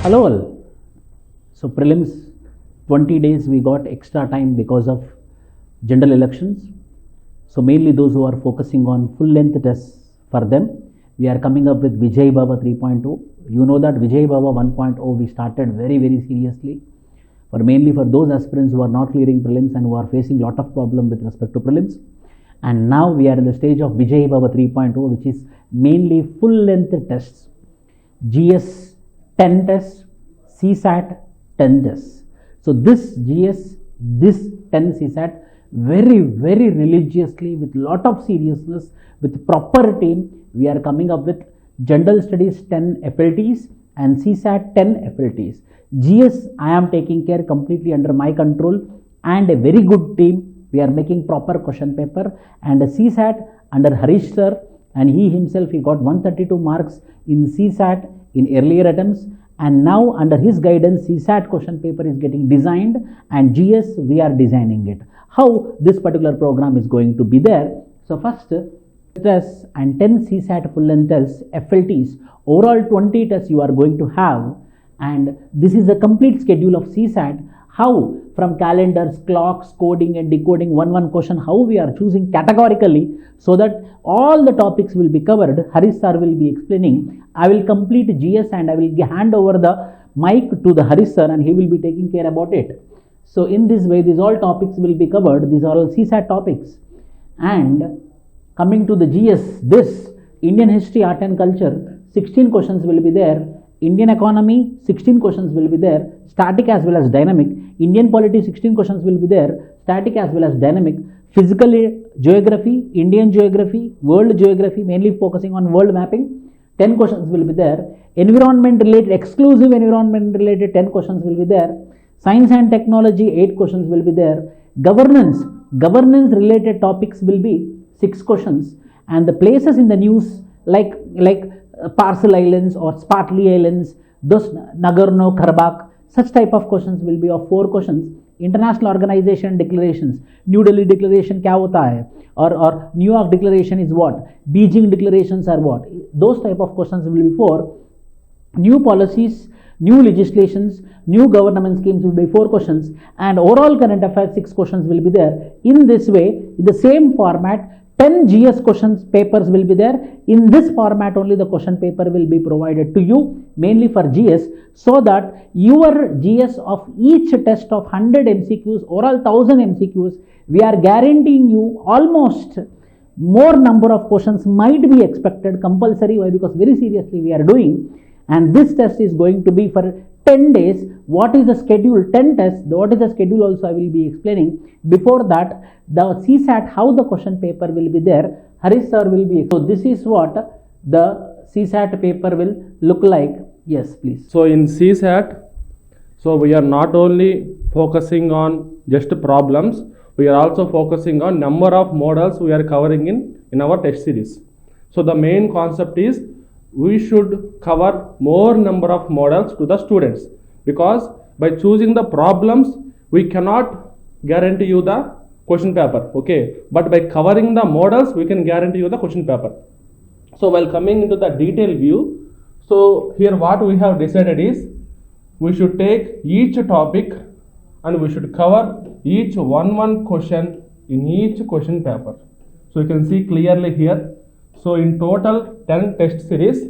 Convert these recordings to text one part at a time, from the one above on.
Hello all. So prelims 20 days we got extra time because of general elections. So mainly those who are focusing on full length tests, for them we are coming up with Vijayebhava 3.0. You know that Vijayebhava 1.0 we started very seriously for mainly for those aspirants who are not clearing prelims and who are facing lot of problem with respect to prelims. And now we are in the stage of Vijayebhava 3.0, which is mainly full length tests. GS 10 tests, CSAT 10 tests. So this GS, this 10 CSAT very religiously with lot of seriousness, with proper team, we are coming up with General Studies 10 FLTs and CSAT 10 FLTs. GS I am taking care completely under my control and a very good team. We are making proper question paper, and a CSAT under Harish sir, and he himself he got 132 marks in CSAT in earlier attempts, and now under his guidance CSAT question paper is getting designed, and GS we are designing it. How this particular program is going to be there? So first tests and 10 CSAT full length tests, FLTs, overall 20 tests you are going to have, and this is a complete schedule of CSAT. How from calendars, clocks, coding and decoding, one question, how we are choosing categorically so that all the topics will be covered. Harish sir will be explaining. I will complete GS and I will hand over the mic to the Harish sir and he will be taking care about it. So in this way, these all topics will be covered. These are all CSAT topics. And coming to the GS, this Indian history, art and culture, 16 questions will be there. Indian economy, 16 questions will be there, static as well as dynamic. Indian polity, 16 questions will be there, static as well as dynamic. Physical geography, Indian geography, world geography, mainly focusing on world mapping, 10 questions will be there. Environment related, exclusive environment related, 10 questions will be there. Science and technology, 8 questions will be there. Governance related topics will be 6 questions. And the places in the news like Parcel Islands or Spratly Islands, those Nagorno-Karabakh, such type of questions will be of 4 questions. International organization declarations, New Delhi declaration kya hota hai, or New York declaration is what, Beijing declarations are what, those type of questions will be 4. New policies, new legislations, new government schemes will be 4 questions, and overall current affairs 6 questions will be there. In this way, in the same format, 10 GS questions papers will be there. In this format only the question paper will be provided to you, mainly for GS, so that your GS of each test of 100 MCQs, oral 1000 MCQs, we are guaranteeing you almost more number of questions might be expected compulsory. Why? Because very seriously we are doing, and this test is going to be for 10 days. What is the schedule? 10 tests. What is the schedule also I will be explaining. Before that, the CSAT, how the question paper will be there, Harish sir will be. So this is what the CSAT paper will look like. Yes, please. So in CSAT, so we are not only focusing on just problems, we are also focusing on number of models we are covering in our test series. So the main concept is we should cover more number of models to the students, because by choosing the problems we cannot guarantee you the question paper, okay, but by covering the models we can guarantee you the question paper. So while coming into the detailed view, so here what we have decided is we should take each topic and we should cover each one question in each question paper. So you can see clearly here. So in total 10 test series,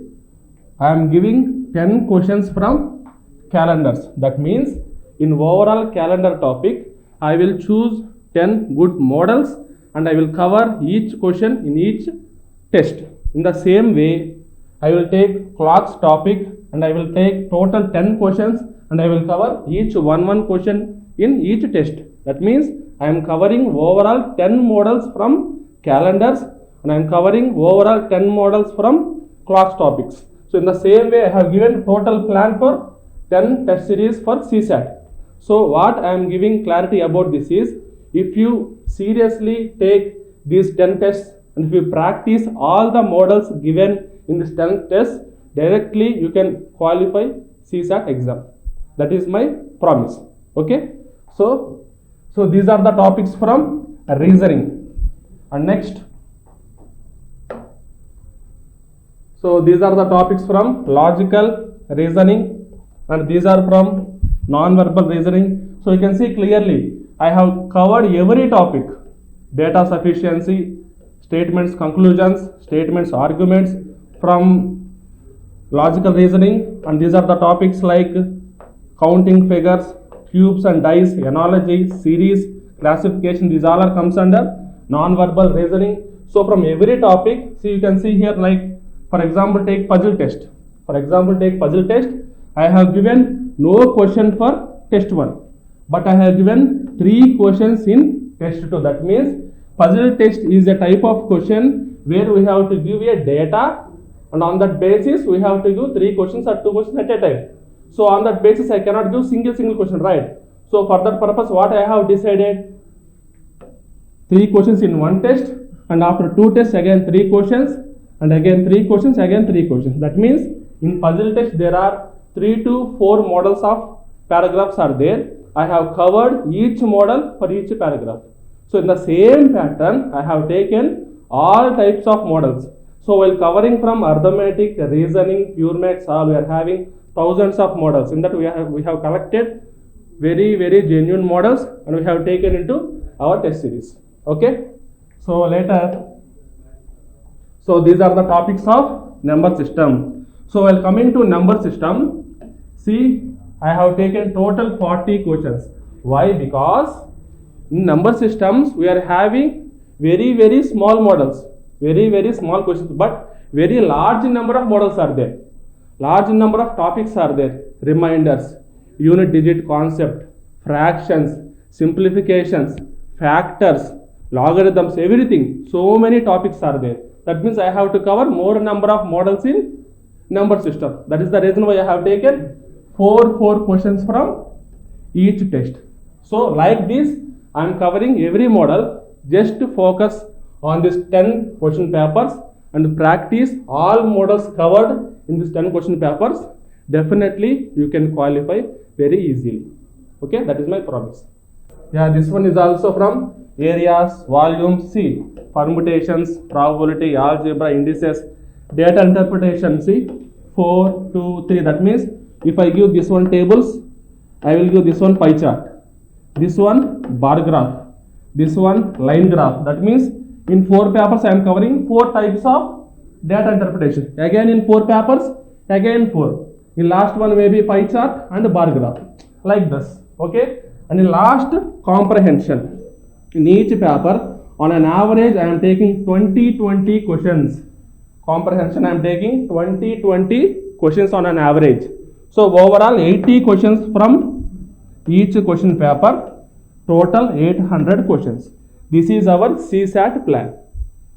I am giving 10 questions from calendars. That means in overall calendar topic, I will choose 10 good models and I will cover each question in each test. In the same way, I will take clocks topic and I will take total 10 questions and I will cover each one question in each test. That means I am covering overall 10 models from calendars and I am covering overall 10 models from clocks topics. So in the same way, I have given total plan for 10 test series for CSAT. So what I am giving clarity about this is, if you seriously take these 10 tests and if you practice all the models given in this 10 tests, directly you can qualify CSAT exam. That is my promise. Okay. So these are the topics from reasoning. And next, so these are the topics from logical reasoning, and these are from non-verbal reasoning. So you can see clearly I have covered every topic: data sufficiency, statements conclusions, statements arguments, from logical reasoning, and these are the topics like counting figures, cubes and dice, analogy, series, classification. These all are comes under non-verbal reasoning. So from every topic, see, you can see here, like for example take puzzle test. I have given no question for test 1, but I have given 3 questions in test 2. That means puzzle test is a type of question where we have to give a data, and on that basis we have to give 3 questions or 2 questions at a time. So on that basis I cannot give single question, right? So for that purpose, what I have decided, 3 questions in one test, and after 2 tests again 3 questions, and again 3 questions, again 3 questions. That means in puzzle test there are 3 to 4 models of paragraphs are there. I have covered each model for each paragraph. So in the same pattern, I have taken all types of models. So while covering from arithmetic, reasoning, pure maths, all, we are having thousands of models. In that we have collected very genuine models, and we have taken into our test series. Okay. So later, so these are the topics of number system. So while coming to number system, see, I have taken total 40 questions. Why? Because in number systems we are having very small models, very small questions, but very large number of models are there. Large number of topics are there: reminders, unit digit concept, fractions, simplifications, factors, logarithms, everything. So many topics are there. That means I have to cover more number of models in number system. That is the reason why I have taken 4 questions from each test. So like this, I am covering every model. Just to focus on this 10 question papers and practice all models covered in this 10 question papers. Definitely you can qualify very easily. Okay, that is my promise. Yeah, this one is also from areas, volumes, see, permutations, probability, algebra, indices, data interpretation. See, 4, 2, 3. That means if I give this one tables, I will give this one pie chart, this one bar graph, this one line graph. That means in 4 papers I am covering 4 types of data interpretation. Again in 4 papers, again 4. In last one maybe pie chart and bar graph, like this. Okay. And in last, comprehension. In each paper, on an average, I am taking 20 questions. Comprehension, I am taking 20 questions on an average. So overall 80 questions from each question paper, total 800 questions. This is our CSAT plan.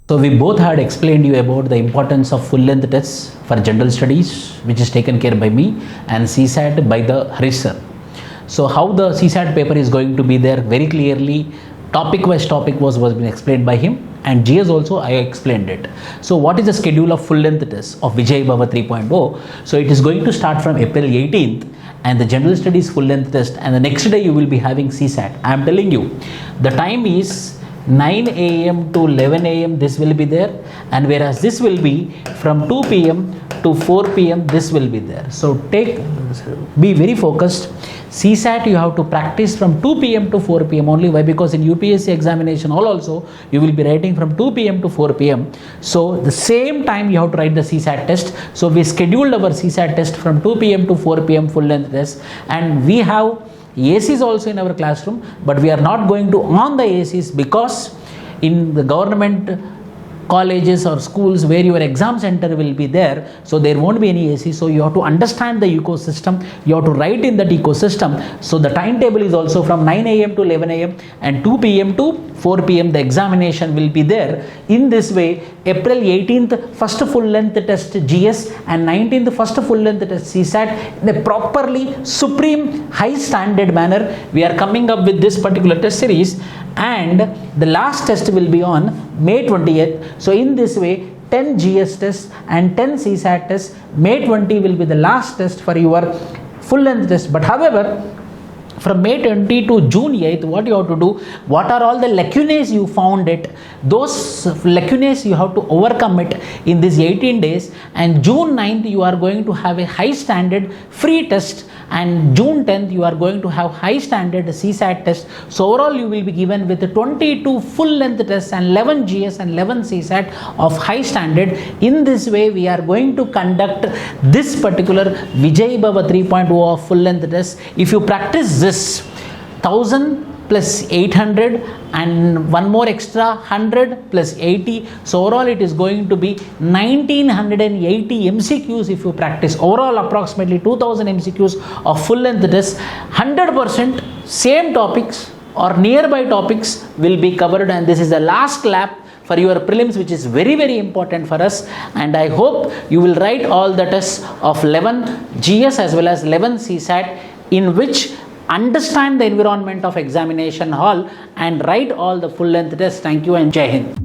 So we both had explained you about the importance of full length tests for general studies, which is taken care by me, and CSAT by the Harish sir. So how the CSAT paper is going to be there very clearly, topic was been explained by him, and GS also I explained it. So what is the schedule of full length test of Vijayebhava 3.0? So it is going to start from April 18th, and the general studies full length test, and the next day you will be having CSAT. I am telling you, the time is 9 a.m. to 11 a.m. this will be there, and whereas this will be from 2 p.m. to 4 p.m. this will be there. So be very focused. CSAT you have to practice from 2 p.m. to 4 p.m. only. Why? Because in UPSC examination also you will be writing from 2 p.m. to 4 p.m. So the same time you have to write the CSAT test. So we scheduled our CSAT test from 2 p.m. to 4 p.m. full length test, and we have ACs also in our classroom, but we are not going to on the ACs because in the government colleges or schools where your exam center will be there, so there won't be any AC. So you have to understand the ecosystem, you have to write in that ecosystem. So the timetable is also from 9 a.m. to 11 a.m. and 2 p.m. to 4 p.m. the examination will be there. In this way, April 18th first full length test GS and 19th first full length test CSAT in a properly supreme high standard manner. We are coming up with this particular test series, and the last test will be on May 20th. So in this way, 10 GS tests and 10 CSAT tests. May 20 will be the last test for your full length test. But however, from May 20 to June 8th, what you have to do, what are all the lacunae you found it, those lacunae you have to overcome it in these 18 days, and June 9th you are going to have a high standard free test, and June 10th you are going to have high standard CSAT test. So overall you will be given with 22 full length tests and 11 GS and 11 CSAT of high standard. In this way we are going to conduct this particular Vijayebhava 3.0 of full length test. If you practice this 1000 plus 800 and one more extra 100 plus 80, so overall it is going to be 1980 MCQs if you practice. Overall approximately 2000 MCQs of full length test. 100% same topics or nearby topics will be covered, and this is the last lap for your prelims, which is very, very important for us. And I hope you will write all the tests of 11 GS as well as 11 CSAT, in which understand the environment of examination hall and write all the full length tests. Thank you and Jai Hind.